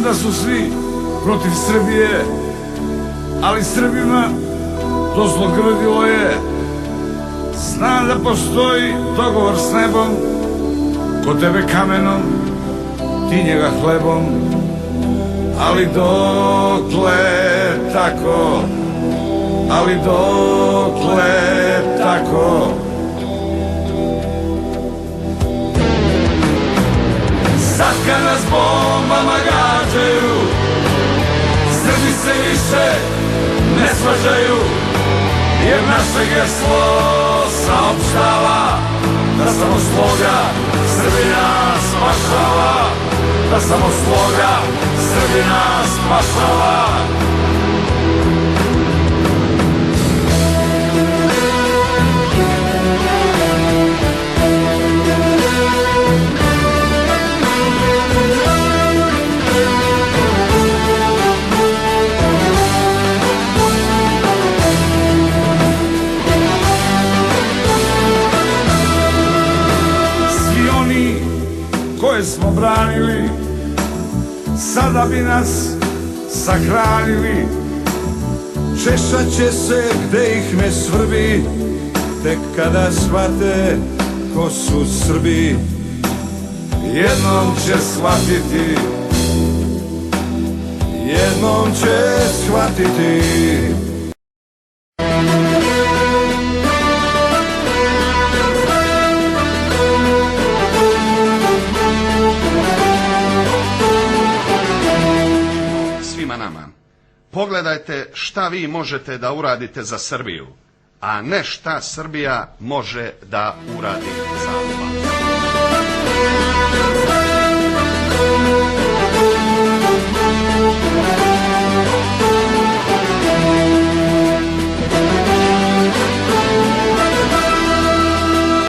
Znam da su svi protiv Srbije, ali Srbima to zlogrdilo je. Znam da postoji dogovor s nebom, ko tebe kamenom, ti njega hlebom. Ali dokle tako, ali dokle tako. Sad kad nas bombama gađaju, Srbi se više ne svađaju, jer naše geslo saopštava da samo sloga Srbina spašava, da samo sloga Srbina spašava. Koje smo branili, sada bi nas sahranili. Češat će se gde ih ne svrbi, tek kada shvate ko su Srbi. Jednom će shvatiti, jednom će shvatiti. Nama. Pogledajte šta vi možete da uradite za Srbiju, a ne šta Srbija može da uradi za vas.